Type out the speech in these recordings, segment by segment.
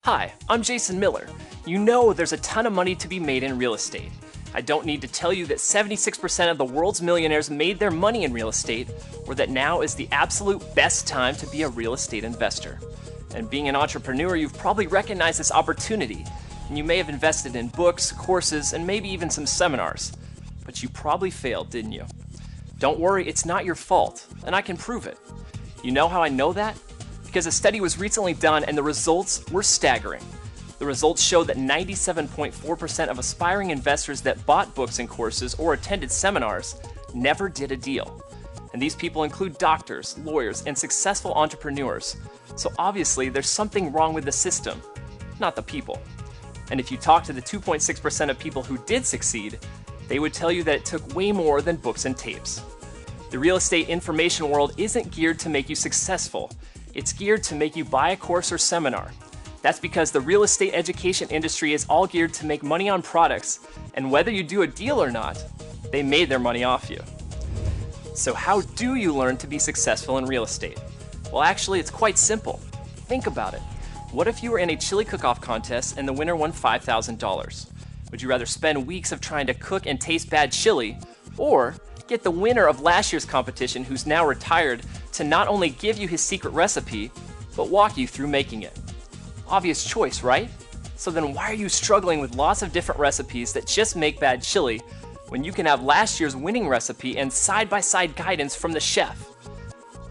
Hi, I'm Jason Miller. You know there's a ton of money to be made in real estate. I don't need to tell you that 76% of the world's millionaires made their money in real estate, or that now is the absolute best time to be a real estate investor. And being an entrepreneur, you've probably recognized this opportunity, and you may have invested in books, courses, and maybe even some seminars. But you probably failed, didn't you? Don't worry, it's not your fault, and I can prove it. You know how I know that? Because a study was recently done and the results were staggering. The results show that 97.4% of aspiring investors that bought books and courses or attended seminars never did a deal. And these people include doctors, lawyers, and successful entrepreneurs. So obviously there's something wrong with the system, not the people. And if you talk to the 2.6% of people who did succeed, they would tell you that it took way more than books and tapes. The real estate information world isn't geared to make you successful. It's geared to make you buy a course or seminar. That's because the real estate education industry is all geared to make money on products, and whether you do a deal or not, they made their money off you. So how do you learn to be successful in real estate? Well, actually, it's quite simple. Think about it. What if you were in a chili cook-off contest and the winner won $5,000? Would you rather spend weeks of trying to cook and taste bad chili, or get the winner of last year's competition, who's now retired, to not only give you his secret recipe, but walk you through making it? Obvious choice, right? So then why are you struggling with lots of different recipes that just make bad chili when you can have last year's winning recipe and side-by-side guidance from the chef?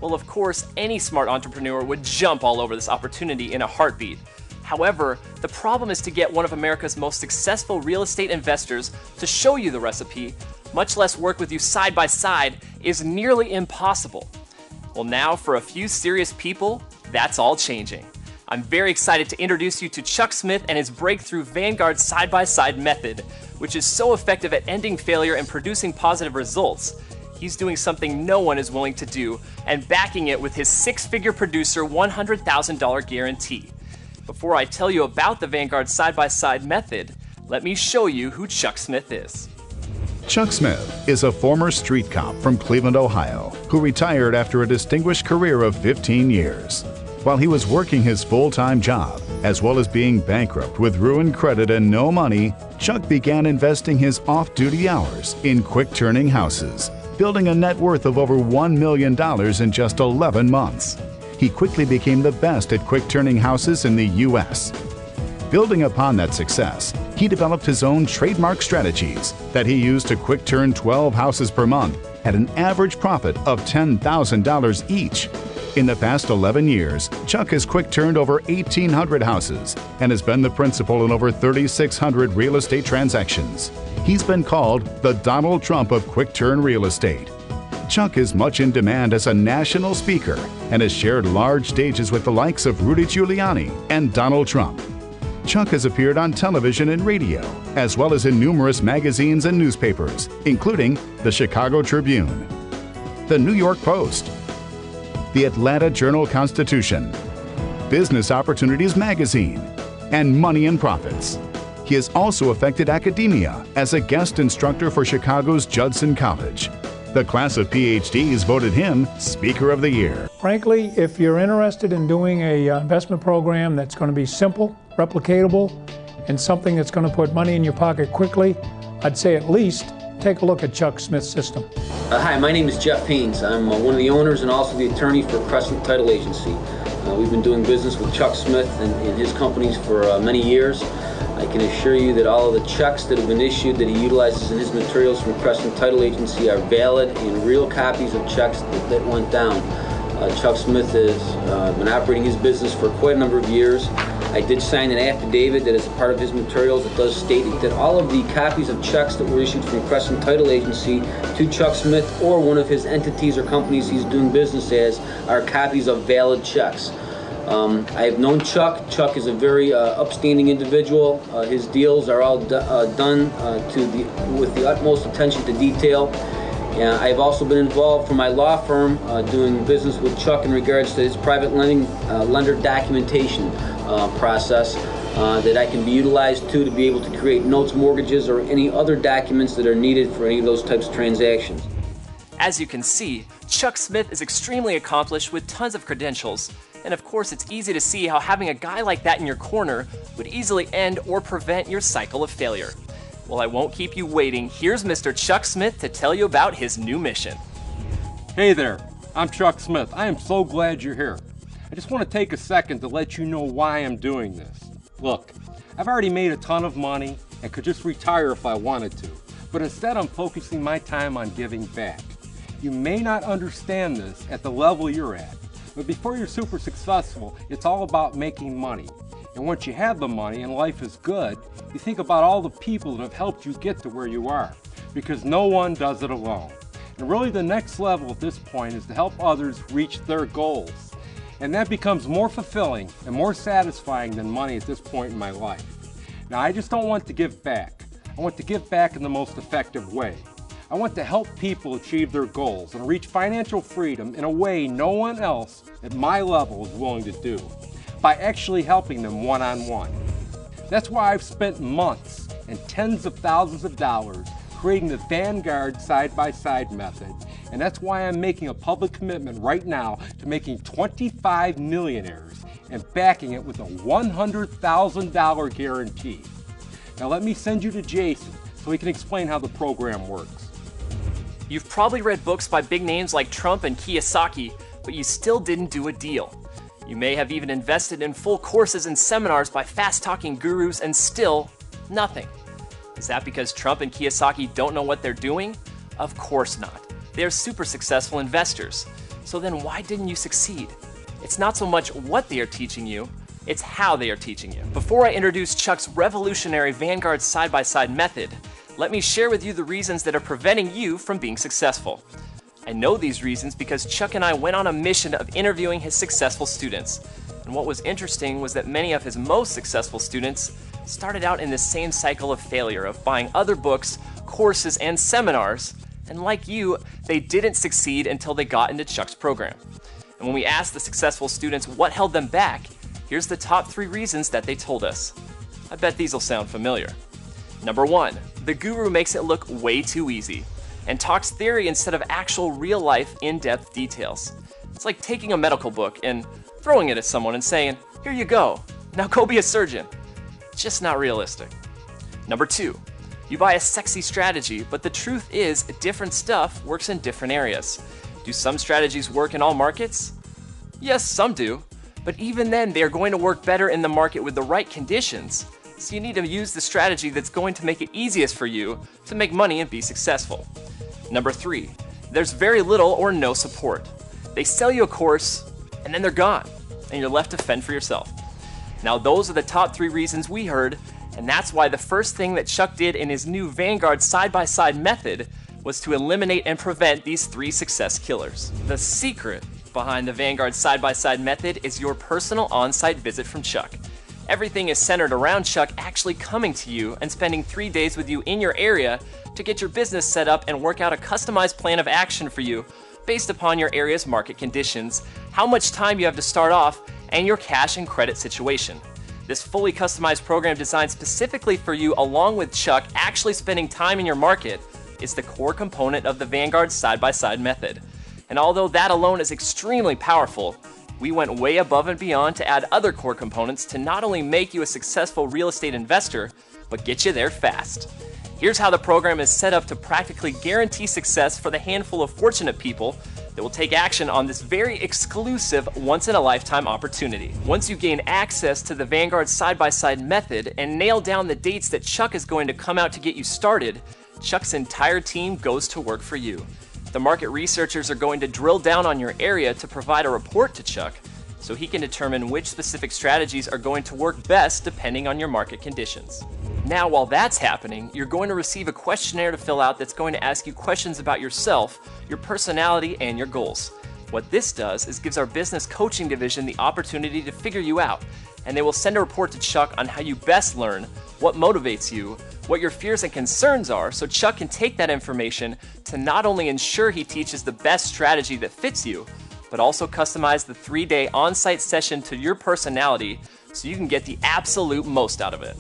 Well, of course, any smart entrepreneur would jump all over this opportunity in a heartbeat. However, the problem is to get one of America's most successful real estate investors to show you the recipe, much less work with you side by side, is nearly impossible. Well, now for a few serious people, that's all changing. I'm very excited to introduce you to Chuck Smith and his breakthrough Vanguard side-by-side method, which is so effective at ending failure and producing positive results. He's doing something no one is willing to do and backing it with his six-figure producer $100,000 guarantee. Before I tell you about the Vanguard side-by-side method, let me show you who Chuck Smith is. Chuck Smith is a former street cop from Cleveland, Ohio, who retired after a distinguished career of 15 years. While he was working his full-time job, as well as being bankrupt with ruined credit and no money, Chuck began investing his off-duty hours in quick-turning houses, building a net worth of over $1 million in just 11 months. He quickly became the best at quick-turning houses in the U.S. Building upon that success, he developed his own trademark strategies that he used to quick-turn 12 houses per month at an average profit of $10,000 each. In the past 11 years, Chuck has quick-turned over 1,800 houses and has been the principal in over 3,600 real estate transactions. He's been called the Donald Trump of quick-turn real estate. Chuck is much in demand as a national speaker and has shared large stages with the likes of Rudy Giuliani and Donald Trump. Chuck has appeared on television and radio, as well as in numerous magazines and newspapers, including the Chicago Tribune, the New York Post, the Atlanta Journal-Constitution, Business Opportunities Magazine, and Money and Profits. He has also affected academia as a guest instructor for Chicago's Judson College. The class of PhDs voted him Speaker of the Year. Frankly, if you're interested in doing an investment program that's going to be simple, replicatable, and something that's going to put money in your pocket quickly, I'd say at least take a look at Chuck Smith's system. Hi, my name is Jeff Haynes. I'm one of the owners and also the attorney for Crescent Title Agency. We've been doing business with Chuck Smith and his companies for many years. I can assure you that all of the checks that have been issued that he utilizes in his materials from Crescent Title Agency are valid and real copies of checks that went down. Chuck Smith has been operating his business for quite a number of years. I did sign an affidavit that is a part of his materials that does state that all of the copies of checks that were issued from Crescent Title Agency to Chuck Smith or one of his entities or companies he's doing business as are copies of valid checks. I have known Chuck. Chuck is a very upstanding individual. His deals are all done with the utmost attention to detail. I've also been involved for my law firm doing business with Chuck in regards to his private lender documentation process that I can be utilized to be able to create notes, mortgages, or any other documents that are needed for any of those types of transactions. As you can see, Chuck Smith is extremely accomplished with tons of credentials, And of course, it's easy to see how having a guy like that in your corner would easily end or prevent your cycle of failure. Well, I won't keep you waiting. Here's Mr. Chuck Smith to tell you about his new mission. Hey there, I'm Chuck Smith. I am so glad you're here. I just want to take a second to let you know why I'm doing this. Look, I've already made a ton of money and could just retire if I wanted to, but instead I'm focusing my time on giving back. You may not understand this at the level you're at, but before you're super successful, it's all about making money. And once you have the money and life is good, you think about all the people that have helped you get to where you are, because no one does it alone. And really the next level at this point is to help others reach their goals. And that becomes more fulfilling and more satisfying than money at this point in my life. Now, I just don't want to give back. I want to give back in the most effective way. I want to help people achieve their goals and reach financial freedom in a way no one else at my level is willing to do, by actually helping them one-on-one. That's why I've spent months and tens of thousands of dollars creating the Vanguard side-by-side method, and that's why I'm making a public commitment right now to making 25 millionaires and backing it with a $100,000 guarantee. Now let me send you to Jason so he can explain how the program works. You've probably read books by big names like Trump and Kiyosaki, but you still didn't do a deal. You may have even invested in full courses and seminars by fast-talking gurus and still nothing. Is that because Trump and Kiyosaki don't know what they're doing? Of course not. They are super successful investors. So then why didn't you succeed? It's not so much what they are teaching you, it's how they are teaching you. Before I introduce Chuck's revolutionary Vanguard side-by-side method, let me share with you the reasons that are preventing you from being successful. I know these reasons because Chuck and I went on a mission of interviewing his successful students. And what was interesting was that many of his most successful students started out in the same cycle of failure of buying other books, courses, and seminars, and like you, they didn't succeed until they got into Chuck's program. And when we asked the successful students what held them back, here's the top 3 reasons that they told us. I bet these will sound familiar. Number 1, the guru makes it look way too easy and talks theory instead of actual real-life, in-depth details. It's like taking a medical book and throwing it at someone and saying, "Here you go, now go be a surgeon." It's just not realistic. Number 2, you buy a sexy strategy, but the truth is different stuff works in different areas. Do some strategies work in all markets? Yes, some do, but even then they are going to work better in the market with the right conditions. So you need to use the strategy that's going to make it easiest for you to make money and be successful. Number 3, there's very little or no support. They sell you a course and then they're gone, and you're left to fend for yourself. Now those are the top 3 reasons we heard, and that's why the first thing that Chuck did in his new Vanguard side-by-side method was to eliminate and prevent these 3 success killers. The secret behind the Vanguard side-by-side method is your personal on-site visit from Chuck. Everything is centered around Chuck actually coming to you and spending 3 days with you in your area to get your business set up and work out a customized plan of action for you based upon your area's market conditions, how much time you have to start off, and your cash and credit situation. This fully customized program designed specifically for you, along with Chuck actually spending time in your market, is the core component of the Vanguard side-by-side method. And although that alone is extremely powerful, we went way above and beyond to add other core components to not only make you a successful real estate investor, but get you there fast. Here's how the program is set up to practically guarantee success for the handful of fortunate people that will take action on this very exclusive once-in-a-lifetime opportunity. Once you gain access to the Vanguard side-by-side method and nail down the dates that Chuck is going to come out to get you started, Chuck's entire team goes to work for you. The market researchers are going to drill down on your area to provide a report to Chuck so he can determine which specific strategies are going to work best depending on your market conditions. Now, while that's happening, you're going to receive a questionnaire to fill out that's going to ask you questions about yourself, your personality, and your goals. What this does is gives our business coaching division the opportunity to figure you out, and they will send a report to Chuck on how you best learn, what motivates you, what your fears and concerns are, so Chuck can take that information to not only ensure he teaches the best strategy that fits you, but also customize the 3-day on-site session to your personality so you can get the absolute most out of it.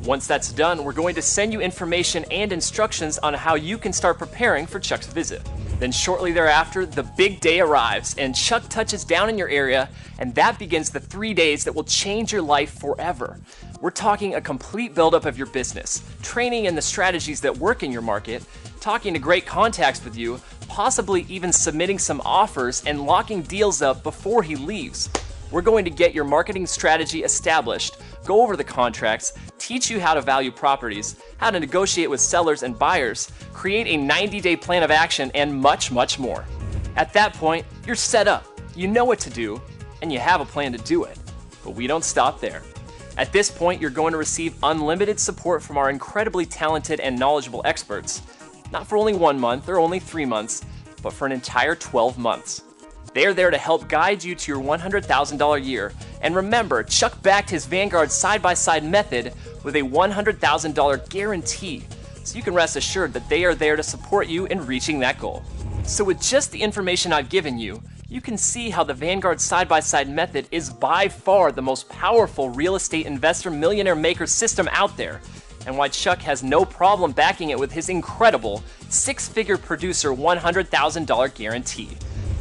Once that's done, we're going to send you information and instructions on how you can start preparing for Chuck's visit. Then shortly thereafter, the big day arrives and Chuck touches down in your area, and that begins the 3 days that will change your life forever. We're talking a complete buildup of your business, training in the strategies that work in your market, talking to great contacts with you, possibly even submitting some offers and locking deals up before he leaves. We're going to get your marketing strategy established, go over the contracts, teach you how to value properties, how to negotiate with sellers and buyers, create a 90-day plan of action, and much, much more. At that point, you're set up, you know what to do, and you have a plan to do it. But we don't stop there. At this point, you're going to receive unlimited support from our incredibly talented and knowledgeable experts, not for only 1 month or only 3 months, but for an entire 12 months. They are there to help guide you to your $100,000 year. And remember, Chuck backed his Vanguard side-by-side method with a $100,000 guarantee, so you can rest assured that they are there to support you in reaching that goal. So with just the information I've given you, you can see how the Vanguard side-by-side method is by far the most powerful real estate investor millionaire maker system out there, and why Chuck has no problem backing it with his incredible 6-figure producer $100,000 guarantee.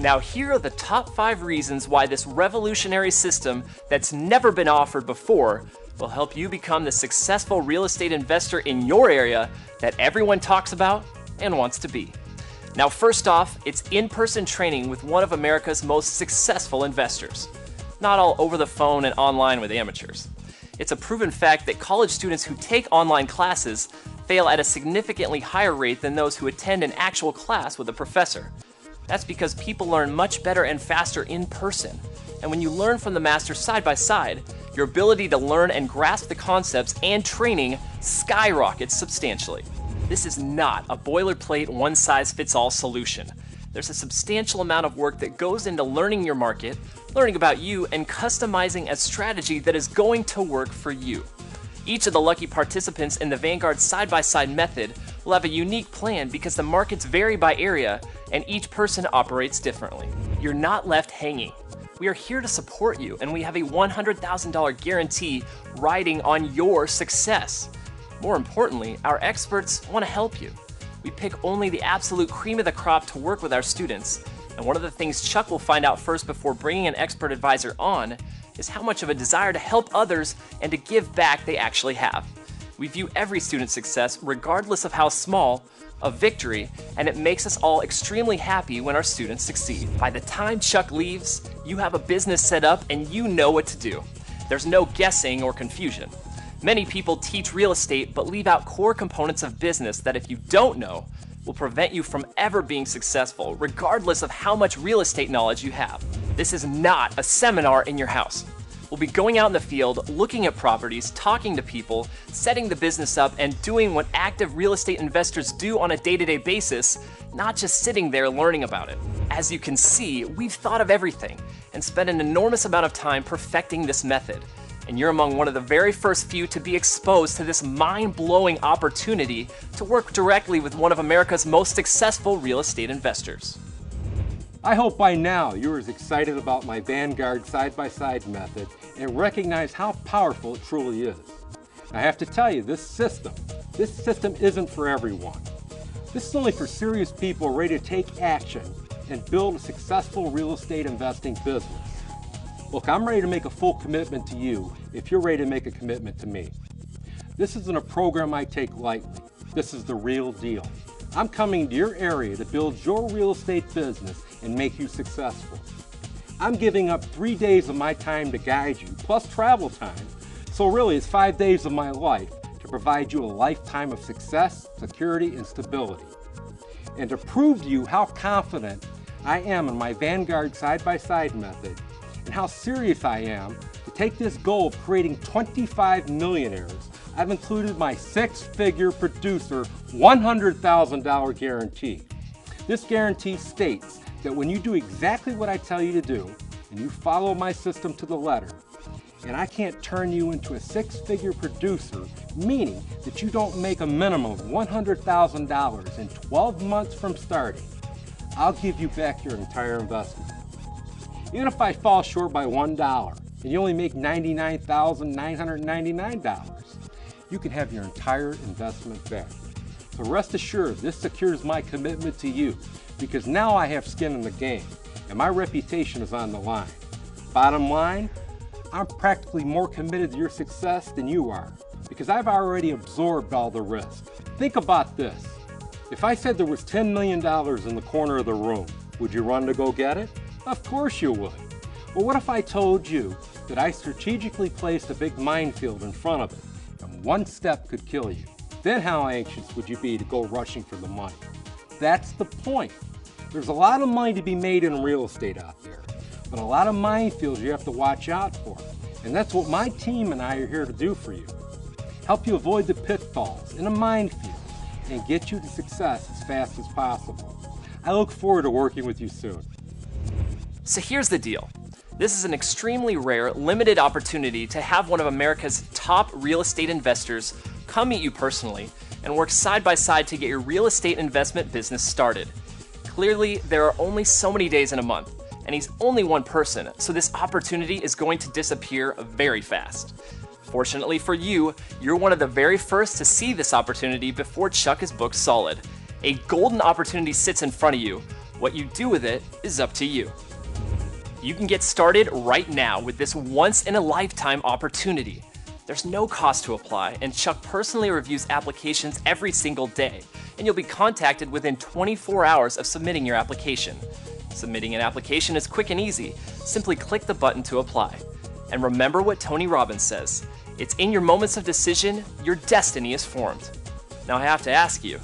Now here are the top 5 reasons why this revolutionary system that's never been offered before will help you become the successful real estate investor in your area that everyone talks about and wants to be. Now first off, it's in-person training with one of America's most successful investors. Not all over the phone and online with amateurs. It's a proven fact that college students who take online classes fail at a significantly higher rate than those who attend an actual class with a professor. That's because people learn much better and faster in person. And when you learn from the master side by side, your ability to learn and grasp the concepts and training skyrockets substantially. This is not a boilerplate one-size-fits-all solution. There's a substantial amount of work that goes into learning your market, learning about you, and customizing a strategy that is going to work for you. Each of the lucky participants in the Vanguard side-by-side method will have a unique plan because the markets vary by area and each person operates differently. You're not left hanging. We are here to support you, and we have a $100,000 guarantee riding on your success. More importantly, our experts want to help you. We pick only the absolute cream of the crop to work with our students, and one of the things Chuck will find out first before bringing an expert advisor on is how much of a desire to help others and to give back they actually have. We view every student's success, regardless of how small, a victory, and it makes us all extremely happy when our students succeed. By the time Chuck leaves, you have a business set up and you know what to do. There's no guessing or confusion. Many people teach real estate but leave out core components of business that, if you don't know, will prevent you from ever being successful, regardless of how much real estate knowledge you have. This is not a seminar in your house. We'll be going out in the field, looking at properties, talking to people, setting the business up, and doing what active real estate investors do on a day-to-day basis, not just sitting there learning about it. As you can see, we've thought of everything and spent an enormous amount of time perfecting this method. And you're among one of the very first few to be exposed to this mind-blowing opportunity to work directly with one of America's most successful real estate investors. I hope by now you're as excited about my Vanguard side-by-side method and recognize how powerful it truly is. I have to tell you, this system isn't for everyone. This is only for serious people ready to take action and build a successful real estate investing business. Look, I'm ready to make a full commitment to you if you're ready to make a commitment to me. This isn't a program I take lightly. This is the real deal. I'm coming to your area to build your real estate business and make you successful. I'm giving up 3 days of my time to guide you, plus travel time. So really, it's 5 days of my life to provide you a lifetime of success, security, and stability. And to prove to you how confident I am in my Vanguard side-by-side method, and how serious I am to take this goal of creating 25 millionaires, I've included my 6-figure producer $100,000 guarantee. This guarantee states that when you do exactly what I tell you to do, and you follow my system to the letter, and I can't turn you into a 6-figure producer, meaning that you don't make a minimum of $100,000 in 12 months from starting, I'll give you back your entire investment. Even if I fall short by $1 and you only make $99,999, you can have your entire investment back. So rest assured, this secures my commitment to you, because now I have skin in the game and my reputation is on the line. Bottom line, I'm practically more committed to your success than you are, because I've already absorbed all the risk. Think about this. If I said there was $10 million in the corner of the room, would you run to go get it? Of course you would. Well, what if I told you that I strategically placed a big minefield in front of it, and one step could kill you? Then how anxious would you be to go rushing for the money? That's the point. There's a lot of money to be made in real estate out there, but a lot of minefields you have to watch out for. And that's what my team and I are here to do for you. Help you avoid the pitfalls in a minefield and get you to success as fast as possible. I look forward to working with you soon. So here's the deal. This is an extremely rare, limited opportunity to have one of America's top real estate investors come meet you personally and work side by side to get your real estate investment business started. Clearly, there are only so many days in a month, and he's only one person, so this opportunity is going to disappear very fast. Fortunately for you, you're one of the very first to see this opportunity before Chuck is booked solid. A golden opportunity sits in front of you. What you do with it is up to you. You can get started right now with this once-in-a-lifetime opportunity. There's no cost to apply, and Chuck personally reviews applications every single day, and you'll be contacted within 24 hours of submitting your application. Submitting an application is quick and easy. Simply click the button to apply. And remember what Tony Robbins says, it's in your moments of decision, your destiny is formed. Now I have to ask you,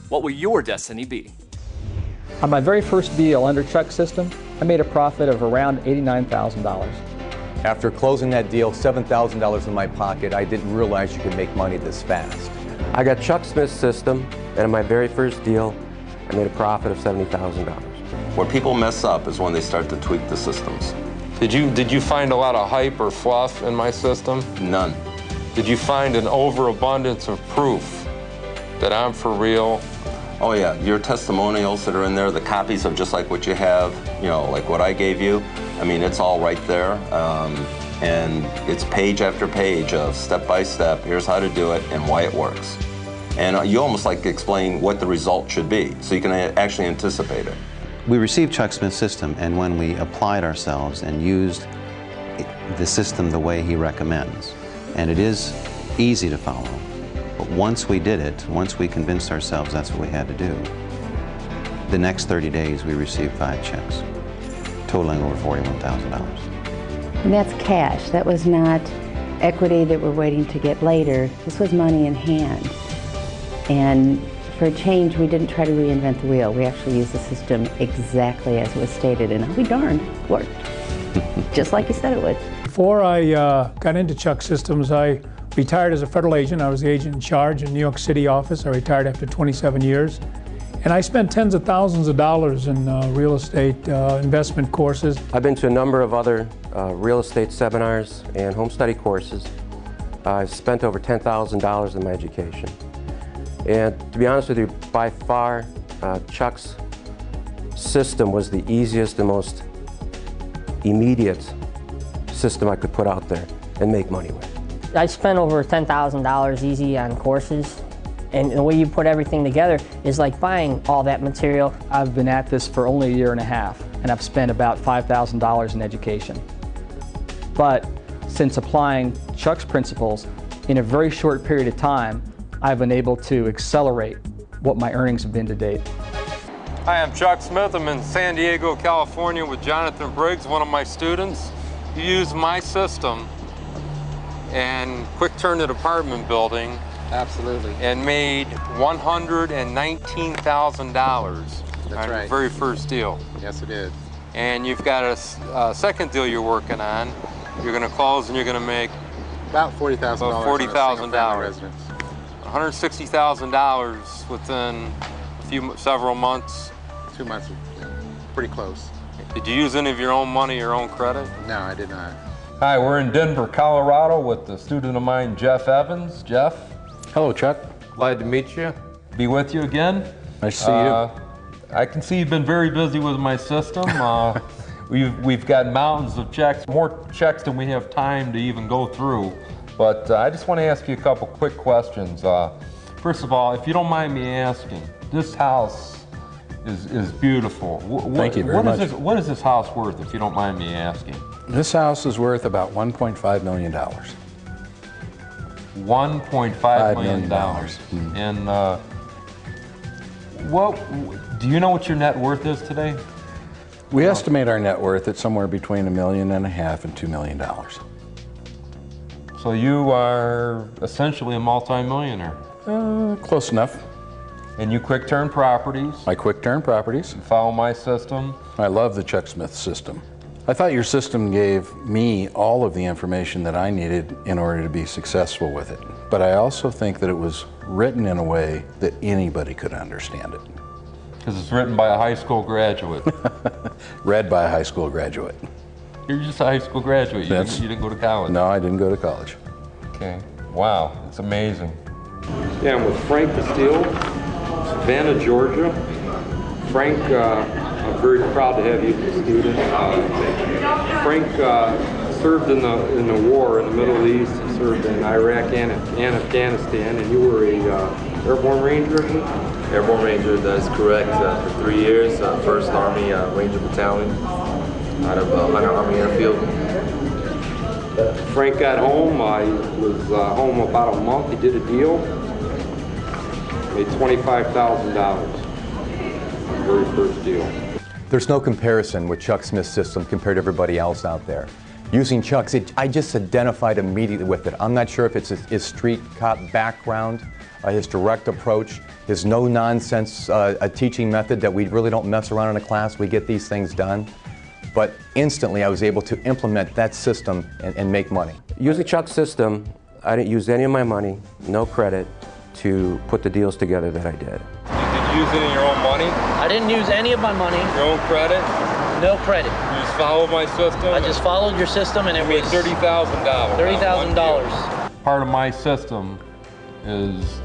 what will your destiny be? On my very first deal under Chuck's system, I made a profit of around $89,000. After closing that deal, $7,000 in my pocket, I didn't realize you could make money this fast. I got Chuck Smith's system, and in my very first deal, I made a profit of $70,000. Where people mess up is when they start to tweak the systems. Did you find a lot of hype or fluff in my system? None. Did you find an overabundance of proof that I'm for real? Oh yeah, your testimonials that are in there, the copies of just like what you have, you know, like what I gave you, I mean, it's all right there. And it's page after page of step by step, here's how to do it and why it works. And you almost like explain what the result should be, so you can actually anticipate it. We received Chuck Smith's system, and when we applied ourselves and used the system the way he recommends, and it is easy to follow, but once we did it, once we convinced ourselves that's what we had to do, the next 30 days we received 5 checks, totaling over $41,000. And that's cash. That was not equity that we're waiting to get later. This was money in hand. And for a change, we didn't try to reinvent the wheel. We actually used the system exactly as it was stated, and I'll be darned, it worked. Just like you said it would. Before I got into Chuck Systems, I retired as a federal agent. I was the agent in charge in New York City office. I retired after 27 years. And I spent tens of thousands of dollars in real estate investment courses. I've been to a number of other real estate seminars and home study courses. I've spent over $10,000 in my education. And to be honest with you, by far, Chuck's system was the easiest and most immediate system I could put out there and make money with. I spent over $10,000 easy on courses. And the way you put everything together is like buying all that material. I've been at this for only a year and a half, and I've spent about $5,000 in education. But since applying Chuck's principles in a very short period of time, I've been able to accelerate what my earnings have been to date. Hi, I'm Chuck Smith. I'm in San Diego, California with Jonathan Briggs, one of my students. He used my system and quick turned an apartment building. Absolutely. And made $119,000 on your very first deal. Yes, it did. And you've got a second deal you're working on. You're going to close and you're going to make about $40,000. About $40,000. $160,000 within several months. 2 months, pretty close. Did you use any of your own money, your own credit? No, I did not. Hi, we're in Denver, Colorado with a student of mine, Jeff Evans. Jeff? Hello, Chuck. Glad to meet you. Be with you again. Nice to see you. I can see you've been very busy with my system. We've got mountains of checks, more checks than we have time to even go through. But I just want to ask you a couple quick questions. First of all, if you don't mind me asking, this house is beautiful. Thank you very much. What is this house worth, if you don't mind me asking? This house is worth about $1.5 million. $1.5 million. And do you know what your net worth is today? We estimate our net worth at somewhere between $1.5 million and $2 million. So you are essentially a multi-millionaire. Close enough. And you quick turn properties. I quick turn properties. You follow my system. I love the Chuck Smith system. I thought your system gave me all of the information that I needed in order to be successful with it. But I also think that it was written in a way that anybody could understand it. Because it's written by a high school graduate. Read by a high school graduate. You're just a high school graduate. You didn't go to college. No, I didn't go to college. Okay. Wow, it's amazing. Yeah, I'm with Frank Castile, Savannah, Georgia. Frank, I'm very proud to have you as a student. Frank served in the war in the Middle East. He served in Iraq and Afghanistan, and you were a airborne ranger? Airborne Ranger, that is correct. For 3 years, 1st Army Ranger Battalion out of Hunter Army Airfield. Frank got home. I was home about a month. He did a deal. Made $25,000. Very first deal. There's no comparison with Chuck Smith's system compared to everybody else out there. Using Chuck's, I just identified immediately with it. I'm not sure if it's his street cop background, his direct approach, his no-nonsense teaching method that we really don't mess around in a class. We get these things done. But instantly I was able to implement that system and make money. Using Chuck's system, I didn't use any of my money, no credit, to put the deals together that I did. Did you use any of your own money? I didn't use any of my money. Your own credit? No credit. You just followed my system? I just followed your system and it was $30,000. $30,000. Part of my system is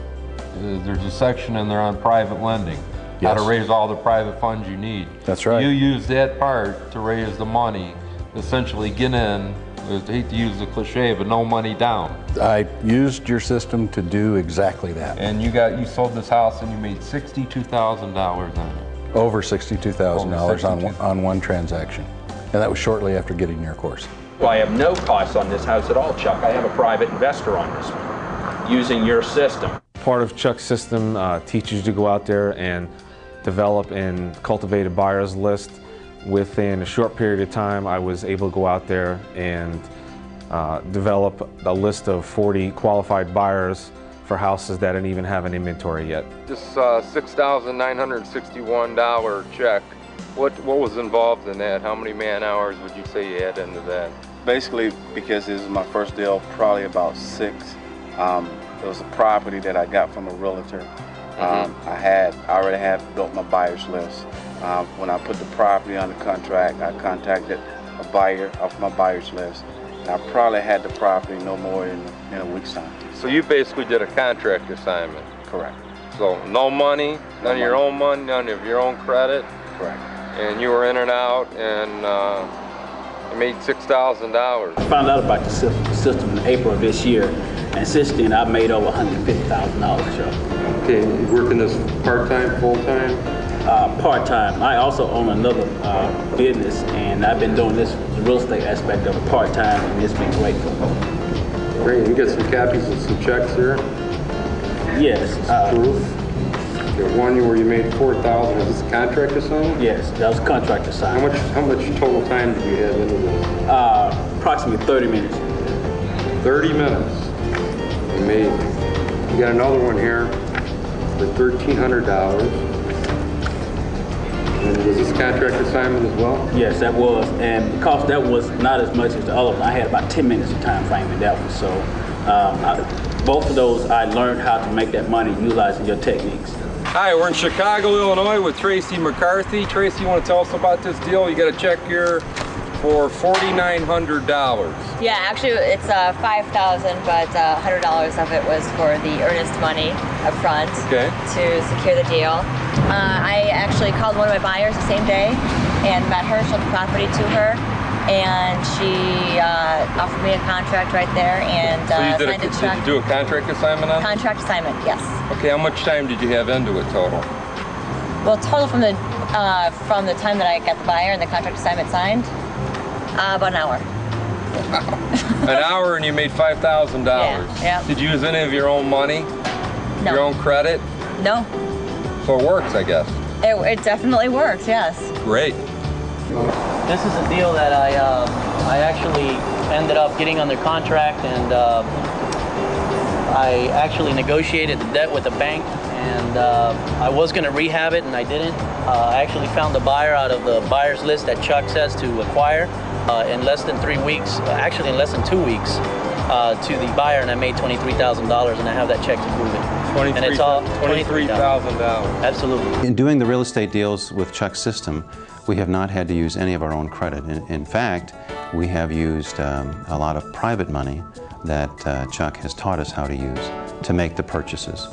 there's a section in there on private lending. How to raise all the private funds you need. That's right. You use that part to raise the money, essentially get in, I hate to use the cliche, but no money down. I used your system to do exactly that. And you sold this house and you made $62,000 on it. Over $62,000 on one transaction. And that was shortly after getting your course. Well, I have no costs on this house at all, Chuck. I have a private investor on this one, using your system. Part of Chuck's system teaches you to go out there and develop and cultivate a buyer's list. Within a short period of time, I was able to go out there and develop a list of 40 qualified buyers for houses that didn't even have an inventory yet. This $6,961 check, what was involved in that? How many man hours would you say you had into that? Basically, because this is my first deal, probably about 6. It was a property that I got from a realtor. I already had built my buyer's list. When I put the property under contract, I contacted a buyer off my buyer's list. And I probably had the property no more in a week's time. So you basically did a contract assignment? Correct. So no money, none of your own money, none of your own credit? Correct. And you were in and out and you made $6,000. I found out about the system in April of this year. And since then, I've made over $150,000, Chuck. Okay, you working this part-time, full-time? Part-time. I also own another business, and I've been doing this real estate aspect of it part-time, and it's been great for me. Great, you got some copies of some checks here? Yes. Proof? The one where you made $4,000, was this a contract assignment? Yes, that was a contract assignment. How much total time did you have into this? Approximately 30 minutes. 30 minutes. Amazing. You got another one here for $1,300. And was this contract assignment as well? Yes, that was. And because that was not as much as the other one, I had about 10 minutes of time frame in that one. So both of those, I learned how to make that money utilizing your techniques. Hi, we're in Chicago, Illinois with Tracy McCarthy. Tracy, you want to tell us about this deal? You got a check here for $4,900. Yeah, actually it's $5,000, but $100 of it was for the earnest money up front to secure the deal. I actually called one of my buyers the same day and met her, showed the property to her, and she offered me a contract right there and So you signed a check. did you do a contract assignment on it? Contract assignment, yes. Okay, how much time did you have into it total? Well, total from the time that I got the buyer and the contract assignment signed, about an hour. An hour and you made $5,000. Yeah. Did you use any of your own money? No. Your own credit? No. So it works, I guess. It definitely works, yes. Great. This is a deal that I actually ended up getting under contract, and I actually negotiated the debt with the bank, and I was going to rehab it, and I didn't. I actually found the buyer out of the buyer's list that Chuck says to acquire in less than 3 weeks, actually in less than 2 weeks, to the buyer, and I made $23,000, and I have that check to prove it. And it's all $23,000. Absolutely. In doing the real estate deals with Chuck's system, we have not had to use any of our own credit. In fact, we have used a lot of private money that Chuck has taught us how to use to make the purchases.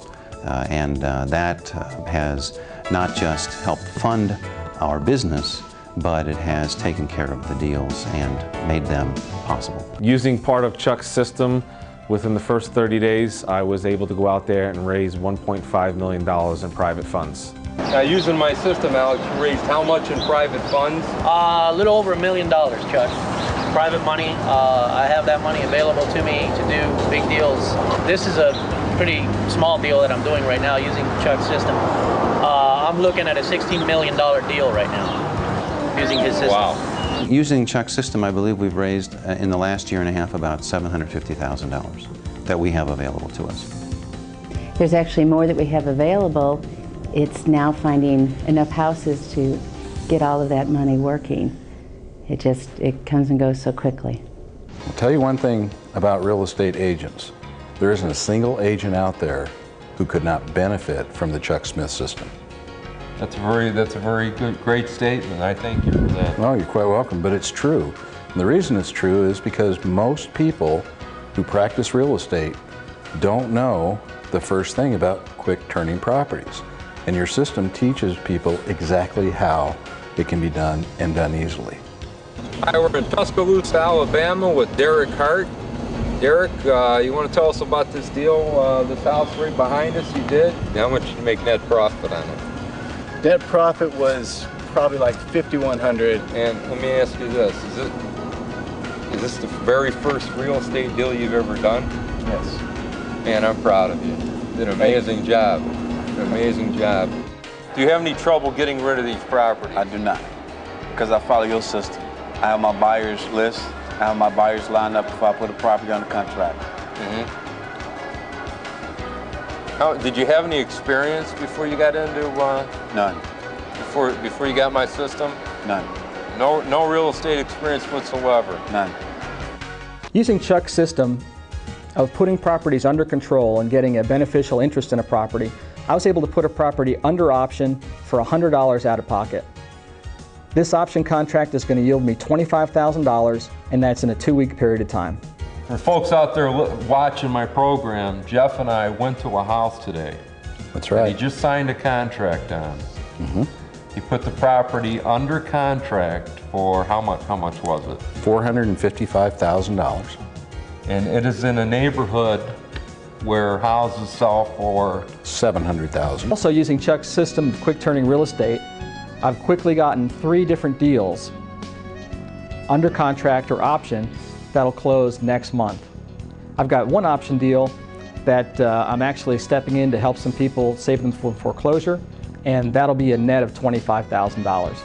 That has not just helped fund our business, but it has taken care of the deals and made them possible. Using part of Chuck's system, within the first 30 days, I was able to go out there and raise $1.5 million in private funds. Now, using my system, Alex, you raised how much in private funds? A little over $1 million, Chuck. Private money. I have that money available to me to do big deals. This is a pretty small deal that I'm doing right now using Chuck's system. I'm looking at a $16 million deal right now using his system. Wow. Using Chuck's system, I believe we've raised in the last year and a half about $750,000 that we have available to us. There's actually more that we have available. It's now finding enough houses to get all of that money working. It comes and goes so quickly. I'll tell you one thing about real estate agents. There isn't a single agent out there who could not benefit from the Chuck Smith system. That's a very good, great statement. I thank you for that. Well, you're quite welcome, but it's true. And the reason it's true is because most people who practice real estate don't know the first thing about quick turning properties. And your system teaches people exactly how it can be done and done easily. Hi, we're in Tuscaloosa, Alabama with Derek Hart. Derek, you want to tell us about this deal, this house right behind us you did? How much did you make net profit on it? Net profit was probably like $5,100. And let me ask you this, is this the very first real estate deal you've ever done? Yes. Man, I'm proud of you. You did an amazing job. An amazing job. Do you have any trouble getting rid of these properties? I do not, because I follow your system. I have my buyer's list. I have my buyers lined up before I put a property under contract. Did you have any experience before you got into? None. Before you got my system? None. No real estate experience whatsoever? None. Using Chuck's system of putting properties under control and getting a beneficial interest in a property, I was able to put a property under option for $100 out of pocket. This option contract is going to yield me $25,000, and that's in a 2-week period of time. For folks out there watching my program, Jeff and I went to a house today. That's right. He just signed a contract on. He put the property under contract for how much was it? $455,000. And it is in a neighborhood where houses sell for $700,000. Also using Chuck's system of quick turning real estate, I've quickly gotten 3 different deals under contract or option that'll close next month. I've got one option deal that I'm actually stepping in to help some people save them from foreclosure, and that'll be a net of $25,000.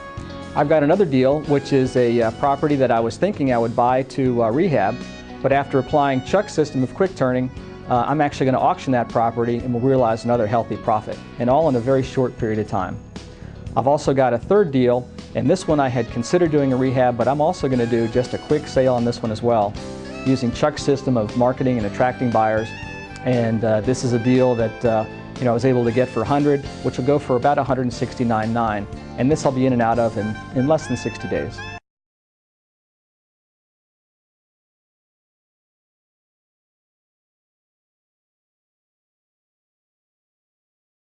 I've got another deal, which is a property that I was thinking I would buy to rehab, but after applying Chuck's system of quick turning, I'm actually going to auction that property and we'll realize another healthy profit, and all in a very short period of time. I've also got a third deal, and this one I had considered doing a rehab, but I'm also going to do just a quick sale on this one as well, using Chuck's system of marketing and attracting buyers. And this is a deal that I was able to get for $100, which will go for about $169,900, and this I'll be in and out of in less than 60 days.